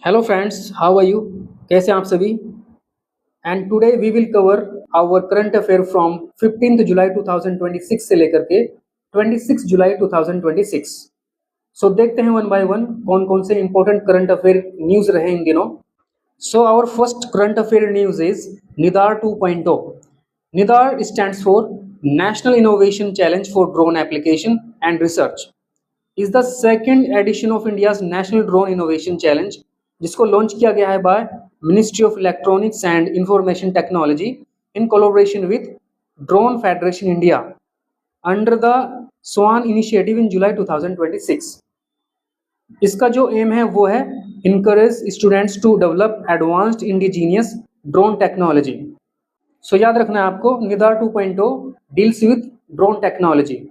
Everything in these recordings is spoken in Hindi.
Hello friends, how are you? कैसे हैं आप सभी? And today we will cover our current affair from 15 जुलाई 2026 से लेकर के 26 जुलाई 2026। सो देखते हैं वन बाय वन कौन कौन से इंपॉर्टेंट करंट अफेयर न्यूज रहे इन दिनों। So our first current affair news is NIDAR 2.0। NIDAR stands for national innovation challenge for drone application and research, is the second edition of India's national drone innovation challenge, जिसको लॉन्च किया गया है by ministry of electronics and information technology in collaboration with drone federation India under the स्वान इनिशिएटिव इन जुलाई 2026। इसका जो एम है वो है encourage students to develop advanced indigenous drone technology. So याद रखना है आपको, NIDAR 2.0 deals with drone technology.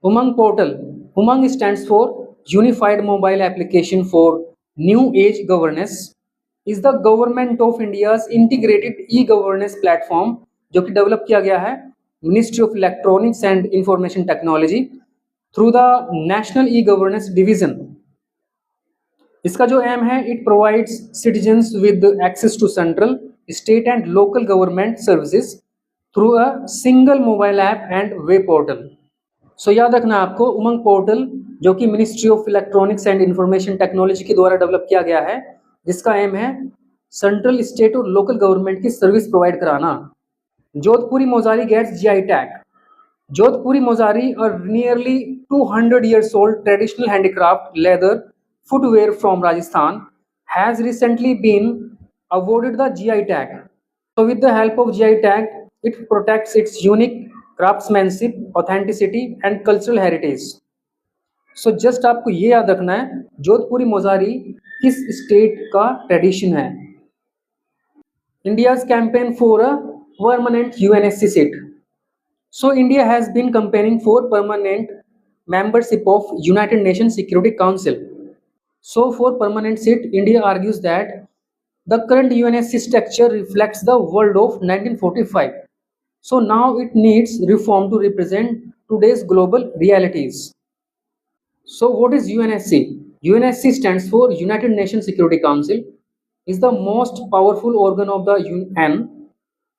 UMANG portal, UMANG stands for unified mobile application for new age governance, is the government of India's integrated e governance platform, जो कि डेवलप किया गया है ministry of electronics and information technology through the national e governance division. इसका जो एम है, it provides citizens with access to central, state and local government services through a single mobile app and web portal. So याद रखना आपको, उमंग पोर्टल जो कि ministry of electronics and information technology के द्वारा डेवलप किया गया है, जिसका एम है सेंट्रल, स्टेट और लोकल गवर्नमेंट की सर्विस प्रोवाइड कराना। Jodhpuri mojari gets GI tag. Jodhpuri mojari और nearly 200 years old traditional handicraft leather footwear from Rajasthan has recently been awarded the GI tag. So with the help of GI tag, it protects its unique craftsmanship, authenticity and cultural heritage. So just आपको ये याद रखना है जोधपुरी मोजारी किस स्टेट का ट्रेडिशन है। India's campaign for a permanent UNSC seat. So India has been campaigning for permanent membership of United Nations Security Council. So for permanent seat, India argues that the current UNSC structure reflects the world of 1945. So now it needs reform to represent today's global realities. So what is UNSC? UNSC stands for United Nations Security Council, is the most powerful organ of the UN,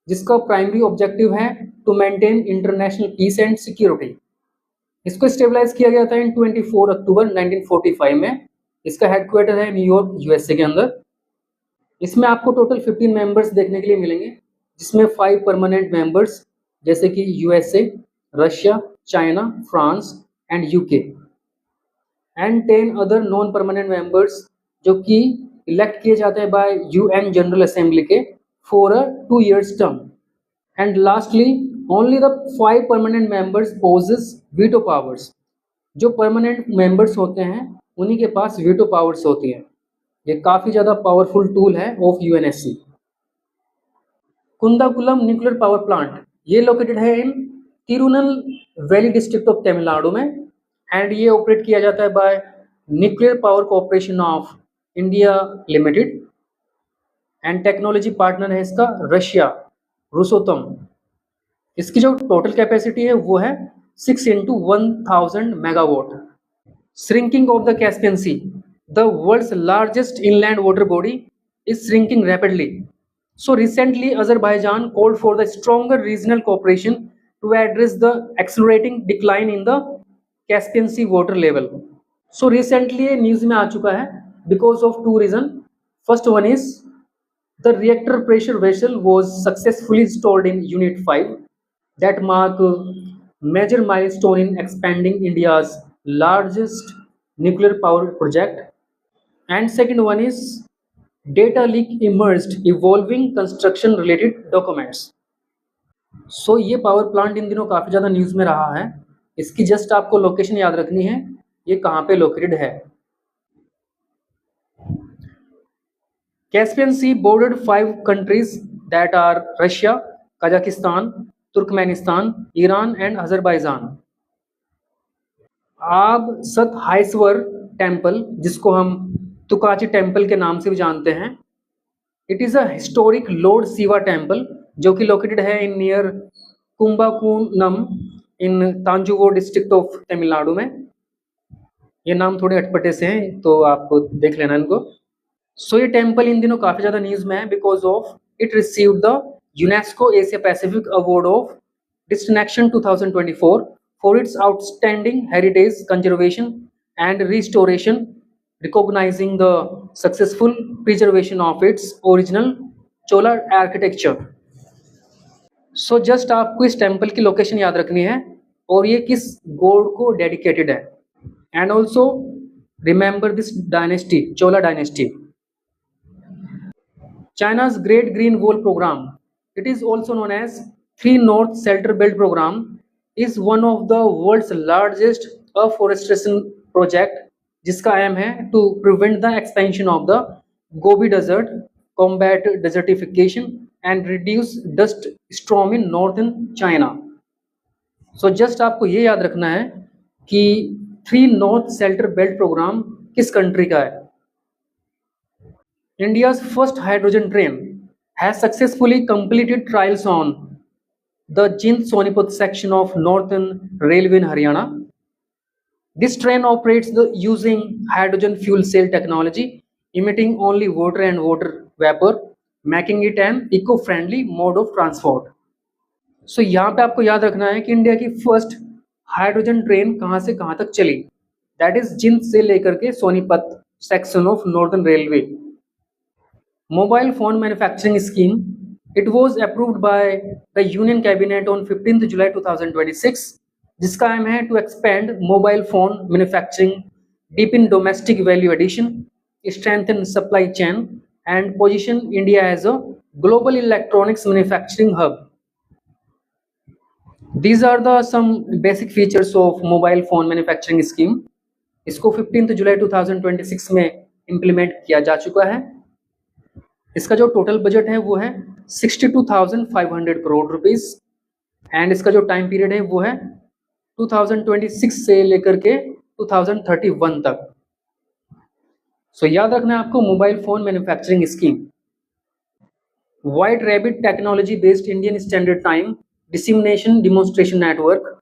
जिसका प्राइमरी ऑब्जेक्टिव है to maintain international peace and security. इसको स्टेबलाइज किया गया था इन 24 अक्टूबर 1945 में। इसका हेडक्वार्टर है न्यूयॉर्क, यूएसए के अंदर। इसमें आपको टोटल 15 मेंबर्स देखने के लिए मिलेंगे, जिसमें 5 परमानेंट मेंबर्स जैसे कि USA, Russia, China, France and UK, and 10 other non permanent members जो कि इलेक्ट किए जाते हैं बाय यूएन जनरल असेंबली के for a 2 years term. And lastly, only the 5 permanent members possess veto powers. जो permanent members होते हैं उन्हीं के पास veto powers होती हैं। ये काफ़ी ज़्यादा पावरफुल टूल है of UNSC. कुंदाकुलम nuclear power plant, ये लोकेटेड है इन Tirunal valley district of Tamil Nadu में, एंड ये ऑपरेट किया जाता है bye nuclear power corporation of India limited, and technology partner है इसका रशिया, रूसोतम। इसकी जो टोटल कैपेसिटी है वो है 6 into 1000 megawatt. Shrinking of the Caspian sea, the world's largest inland water body is shrinking rapidly. So recently Azerbaijan called for the stronger regional cooperation to address the accelerating decline in the Caspian sea water level. So recently ये न्यूज में आ चुका है because of 2 reasons. First one is the reactor pressure vessel was successfully installed in Unit 5, that mark a major milestone in expanding India's largest nuclear power project. And second one is data leak emerged involving construction related documents. So ये पावर प्लांट इन दिनों काफ़ी ज़्यादा न्यूज़ में रहा है। इसकी जस्ट आपको लोकेशन याद रखनी है, ये कहाँ पे लोकेटेड है। Caspian Sea bordered 5 countries that are Russia, Kazakhstan, Turkmenistan, Iran and Azerbaijan. आब सत हाइस्वर टेम्पल, जिसको हम तुकाची टेम्पल के नाम से भी जानते हैं, it is a historic Lord Shiva temple जो कि लोकेटेड है in near कुंबाकुनम in तांजुवुर district of Tamil Nadu में। ये नाम थोड़े अटपटे से हैं तो आप देख लेना इनको। सो ये टेम्पल इन दिनों काफ़ी ज़्यादा न्यूज़ में है because of it received the UNESCO Asia Pacific award of distinction 2024 for its outstanding heritage conservation and restoration, recognizing the successful preservation of its original Chola architecture. So just आपको इस टेम्पल की लोकेशन याद रखनी है और ये किस गॉड को डेडिकेटेड है, and also remember this dynasty, Chola dynasty. China's Great Green Wall Program, it is also known as Three North Shelter Belt Program, is one of the world's largest afforestation project जिसका एम है to prevent the expansion of the Gobi Desert, combat desertification and reduce dust storm in northern China. So just आपको ये याद रखना है कि three north shelter belt program किस कंट्री का है। India's first hydrogen train has successfully completed trials on the Jind-Sonipat section of Northern Railway in Haryana. This train operates using hydrogen fuel cell technology, emitting only water and water vapor, making it an eco-friendly mode of transport. So यहाँ पे आपको याद रखना है कि इंडिया की फर्स्ट हाइड्रोजन ट्रेन कहाँ से कहाँ तक चली, दैट इज जिंद से लेकर के Sonipat section of northern railway. Mobile phone manufacturing scheme, it was approved by the Union Cabinet on 15th July 2026, जिसका aim है to expand mobile phone manufacturing, deepen domestic value addition, strengthen supply chain and position India as a global electronics manufacturing hub. These are the some basic features of mobile phone manufacturing scheme. इसको 15th जुलाई 2026 में implement किया जा चुका है। इसका जो टोटल बजट है वो है 62,500 करोड़ रुपीस, एंड इसका जो टाइम पीरियड है वो है 2026 से लेकर के 2031 तक। सो याद रखना है आपको mobile phone manufacturing scheme. White rabbit technology based Indian standard time dissemination demonstration network,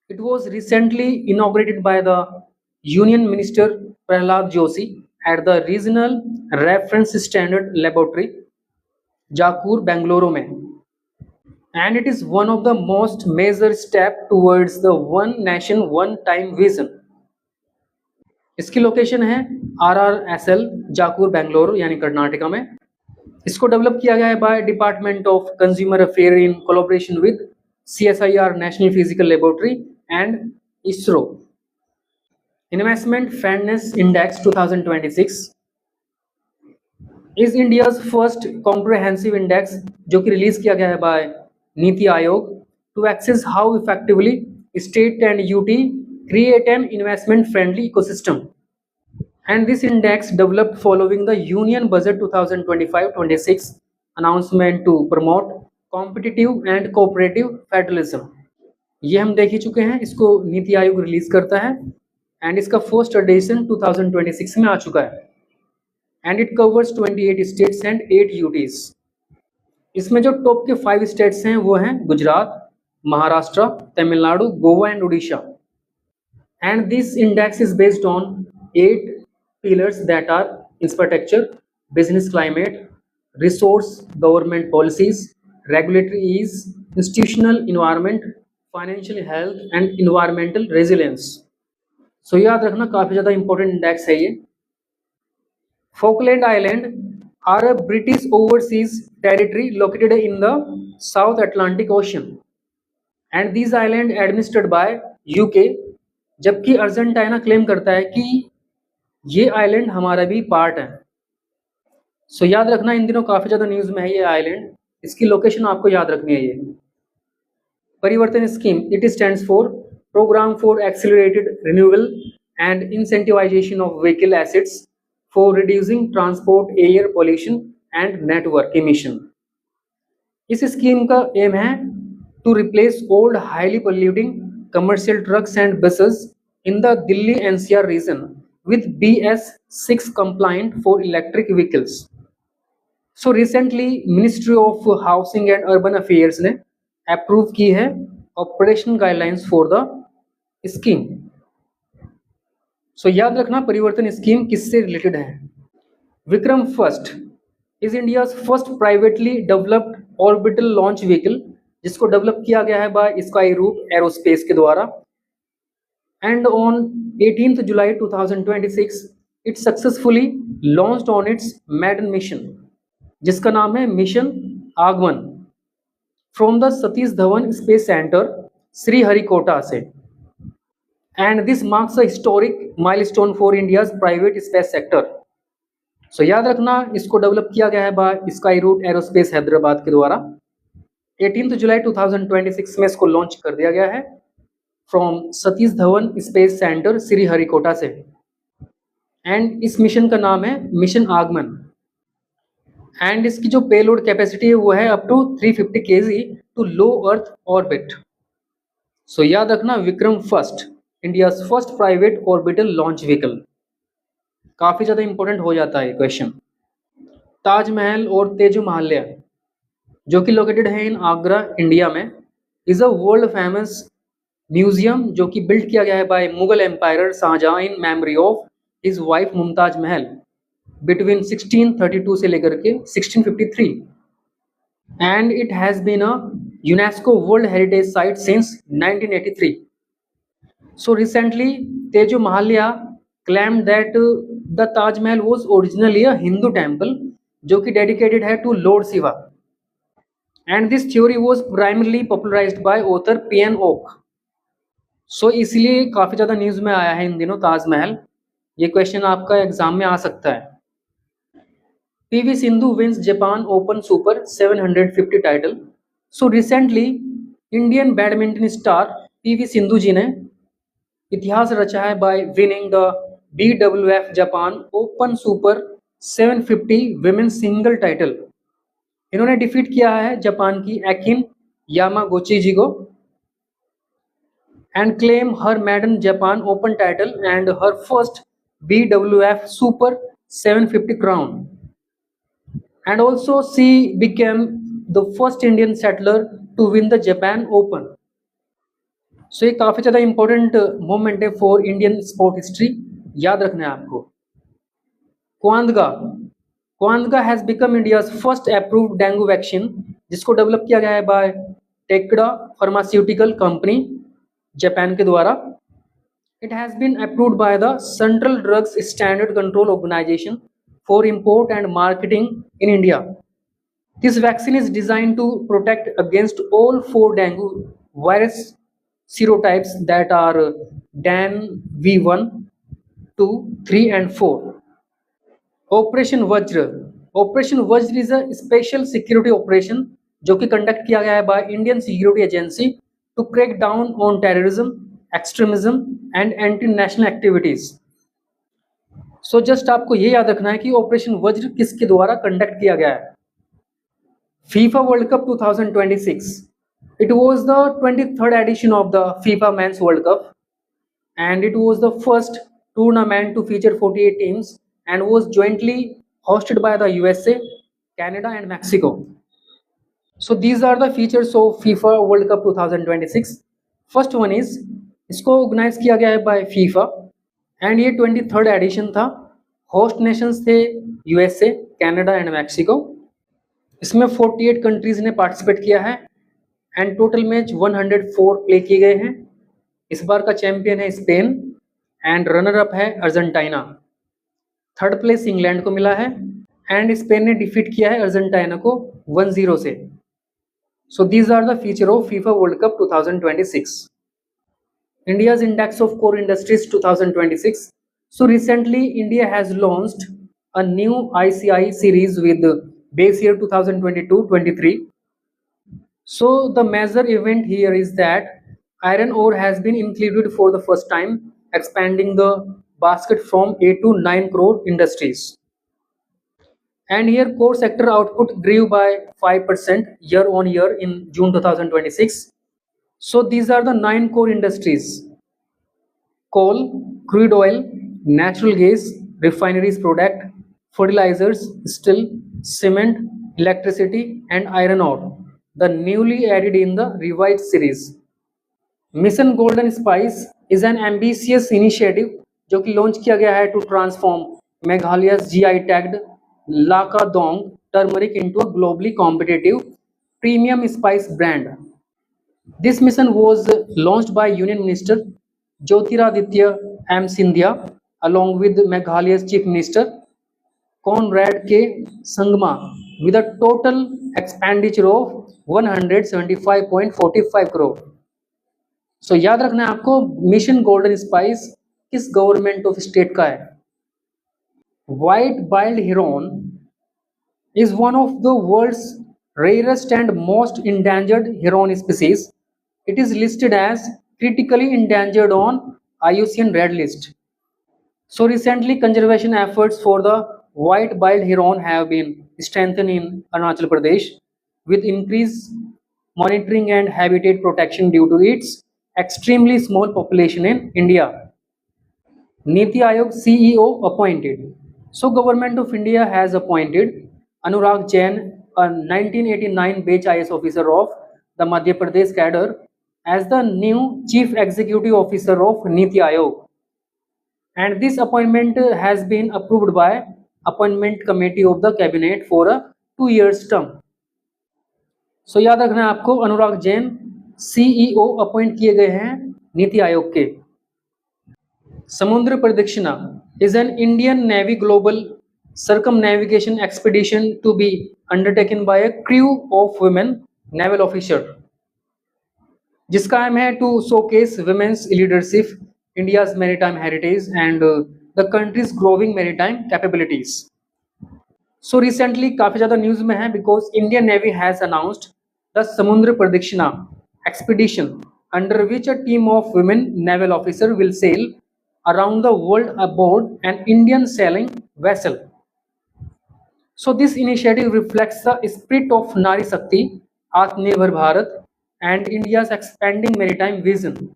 it was recently inaugurated by the union minister Prahlad Joshi at the Regional Reference Standard Laboratory, Jakur, Bangalore में, and it is one of the most major step towards the one nation one time vision. इसकी लोकेशन है RRSL जाकुर बेंगलोर यानी कर्नाटका में। इसको डेवलप किया गया है by department of consumer affair in collaboration with CSIR national physical laboratory and ISRO। Investment Fairness Index 2026 is India's first comprehensive index जो कि रिलीज किया गया है bye NITI Aayog to assess how effectively state and UT create an investment friendly ecosystem, and this index developed following the Union Budget 2025-26 announcement to promote competitive and cooperative federalism। ये हम देख ही चुके हैं, इसको नीति आयोग रिलीज करता है एंड इसका फर्स्ट एडिशन 2026 में आ चुका है, and it covers 28 states and 8 UTs. इसमें जो टॉप के 5 स्टेट्स हैं वो हैं Gujarat, Maharashtra, Tamil Nadu, Goa and Orissa. And this index is based on 8 pillars that are infrastructure, business climate, resource government policies, regulatory ease, institutional environment, financial health and environmental resilience. सो याद रखना काफी ज्यादा इंपॉर्टेंट इंडेक्स है ये। Falkland island are a British overseas territory located in the south Atlantic ocean, and these island administered by UK, जबकि अर्जेंटीना क्लेम करता है कि ये आइलैंड हमारा भी पार्ट है। सो याद रखना इन दिनों काफी ज्यादा न्यूज में है ये आइलैंड, इसकी लोकेशन आपको याद रखनी है। ये परिवर्तन scheme, it stands for Program for Accelerated Renewal and Incentivization of Vehicle Assets for Reducing Transport Air Pollution and Network Emission। इस स्कीम का एम है to replace old highly polluting commercial trucks and buses in the Delhi NCR region with BS6 compliant for electric vehicles। So recently Ministry of Housing and Urban Affairs ने अप्रूव की है operational guidelines for the scheme. So याद रखना परिवर्तन स्कीम किससे रिलेटेड है। Vikram first is India first privately developed orbital launch vehicle, जिसको डेवलप किया गया है बाय स्काई रूट एरोस्पेस के द्वारा। And on 18th July 2026 it successfully launched on its maiden mission, जिसका नाम है mission Aagaman, from the Satish Dhawan space centre Sriharikota से। And this marks a historic milestone for India's private space sector. So याद रखना, इसको डेवलप किया गया है by Skyroot aerospace Hyderabad के द्वारा। 18th July 2026 में इसको लॉन्च कर दिया गया है from Satish Dhawan space centre Sriharikota से। एंड इस मिशन का नाम है मिशन आगमन। एंड इसकी जो पेलोड कैपेसिटी है वो है up to 350 kg to low earth orbit. So याद रखना, Vikram first India first private orbital launch vehicle. काफी ज्यादा इंपॉर्टेंट हो जाता है क्वेश्चन। ताजमहल और तेजो महल जो कि लोकेटेड है इन आगरा इंडिया में, is a world famous museum जो कि बिल्ड किया गया है by Mughal empire Shahjahan in memory of his wife Mumtaz Mahal between 1632 से लेकर के 1653। And it has been a UNESCO world heritage site since 1983। So recently Tejo Mahalaya claimed that the Taj Mahal was originally a Hindu temple जो कि dedicated है to Lord Shiva, and this theory was primarily popularized by author P.N. Oak। सो इसलिए काफी ज्यादा न्यूज में आया है इन दिनों ताजमहल। ये क्वेश्चन आपका एग्जाम में आ सकता है। PV Sindhu wins Japan open super 750 title. So recently Indian badminton star PV Sindhu ji ने इतिहास रचा है by winning the BWF Japan open super 750 women single title. इन्होंने डिफीट किया है जापान की एकिन यामागुची जी को and claim her maiden Japan open title and her first BWF super 750 crown. And also she became the first Indian shuttler to win the Japan open. So ये काफी ज्यादा इंपॉर्टेंट मोमेंट है फॉर इंडियन स्पोर्ट हिस्ट्री, याद रखना है आपको। Qdenga has become India's first approved dengue vaccine, जिसको डेवलप किया गया है by Takeda pharmaceutical company Japan के द्वारा। It has been approved by the central drugs standard control organisation for import and marketing in India. This vaccine is designed to protect against all 4 dengue virus serotypes that are DAN V1, 2, 3 and 4. Operation Vajra is a special security operation जो कि कंडक्ट किया गया है by Indian security agency to crack down on terrorism, extremism and anti national activities. So just आपको ये याद रखना है कि ऑपरेशन वज्र किसके द्वारा कंडक्ट किया गया है। FIFA world cup 2026। It was the 23rd edition of the FIFA Men's World Cup, and it was the first tournament to feature 48 teams and was jointly hosted by the USA, Canada and Mexico. So these are the features of FIFA World Cup 2026. First one is इसको ऑर्गेनाइज किया गया है by FIFA and ये 23rd edition था। होस्ट नेशंस थे USA, Canada and Mexico। इसमें 48 कंट्रीज ने पार्टिसिपेट किया है एंड टोटल मैच 104 प्ले किए गए हैं। इस बार का चैंपियन है स्पेन एंड रनर अप है अर्जेंटीना। थर्ड प्लेस इंग्लैंड को मिला है एंड स्पेन ने डिफीट किया है अर्जेंटीना को 1-0 से। So these are the feature of FIFA world cup 2026। India's index of core industries 2026। So recently India has launched a new ICI series with base year 2022-23। So the major event here is that iron ore has been included for the first time, expanding the basket from 8 to 9 crore industries. And here core sector output grew by 5% year on year in June 2026. So these are the 9 core industries: coal, crude oil, natural gas, refineries product, fertilizers, steel, cement, electricity and iron ore, the newly added in the revised series. Mission golden spice is an ambitious initiative जो कि लॉन्च किया गया है to transform Meghalaya GI tagged Lakadong turmeric into a globally competitive premium spice brand. This mission was launched by Union Minister Jyotiraditya M. Scindia along with Meghalaya's Chief Minister Conrad K. Sangma with a total expenditure of 175.45 crore. सो याद रखना है आपको मिशन गोल्डन स्पाइस किस गवर्नमेंट ऑफ स्टेट का है. White billed Heron is one of the world's rarest and most endangered heron species. It is listed as critically endangered on IUCN Red List. So recently, conservation efforts for the white-billed heron have been strengthened in Arunachal Pradesh with increased monitoring and habitat protection due to its extremely small population in India. Niti Aayog CEO appointed. So government of India has appointed Anurag Jain, a 1989 batch IS officer of the Madhya Pradesh cadre, as the new Chief Executive Officer of Niti Aayog. And this appointment has been approved by Appointment Committee of the Cabinet for a 2-year term. So याद रखना है आपको अनुराग जैन CEO अपॉइंट किए गए हैं नीति आयोग के. समुद्र प्रदक्षिणा is an Indian Navy global circumnavigation expedition to be undertaken by a crew of women naval officer, जिसका aim है to showcase women's leadership, India's maritime heritage and the country's growing maritime capabilities. So recently काफी ज़्यादा न्यूज़ में है because Indian Navy has announced the समुद्र प्रदक्षिणा expedition under which a team of women naval officer will sail around the world aboard an Indian sailing vessel. So this initiative reflects the spirit of Nari Shakti, Atmanirbhar Bharat and India's expanding maritime vision.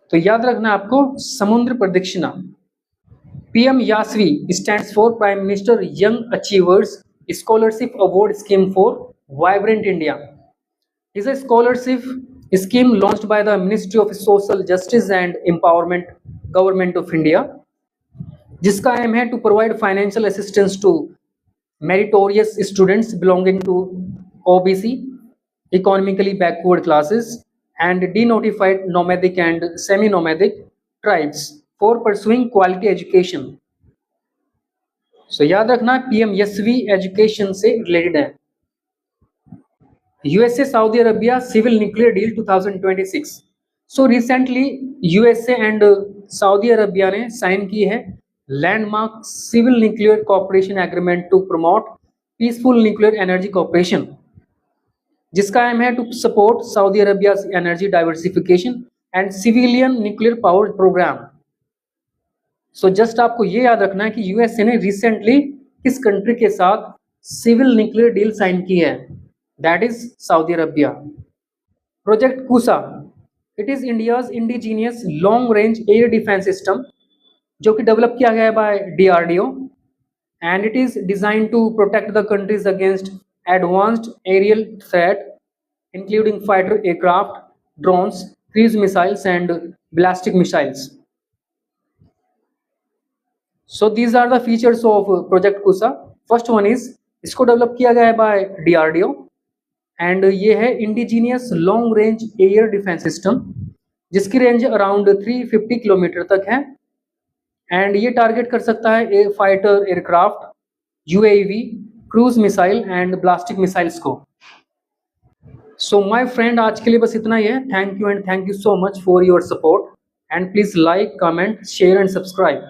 तो याद रखना आपको समुद्र प्रदक्षिणा. PM YASV stands for Prime Minister Young Achievers Scholarship Award Scheme for Vibrant India. It is a scholarship scheme launched by the Ministry of Social Justice and Empowerment, Government of India, जिसका एम है to provide financial assistance to meritorious students belonging to OBC, economically backward classes and denotified nomadic and semi nomadic tribes for pursuing quality education. So याद रखना PMSV एजुकेशन से रिलेटेड है. USA Saudi Arabia civil nuclear deal 2026. So recently USA and Saudi Arabia ने साइन की है landmark civil nuclear cooperation agreement to promote peaceful nuclear energy cooperation, जिसका एम है to support Saudi Arabia energy diversification and civilian nuclear power program. So just आपको ये याद रखना है कि USA ने रिसेंटली किस कंट्री के साथ सिविल न्यूक्लियर डील साइन की है, that is Saudi Arabia. Project Kusha, it is India's indigenous long range air defence system जो कि डेवलप किया गया है by DRDO and it is design to protect the countries against advanced aerial threat including fighter aircraft, drones, cruise missiles and ballistic missiles. So these are the features of project Kusha. First one is इसको डेवलप किया गया है बाय DRDO एंड ये है indigenous long range air defence system जिसकी रेंज अराउंड 350 किलोमीटर तक है एंड ये टारगेट कर सकता है fighter aircraft, UAV, cruise missile and ballistic missiles को. सो माय फ्रेंड आज के लिए बस इतना ही है. Thank you and thank you so much for your support and please like, comment, share and subscribe.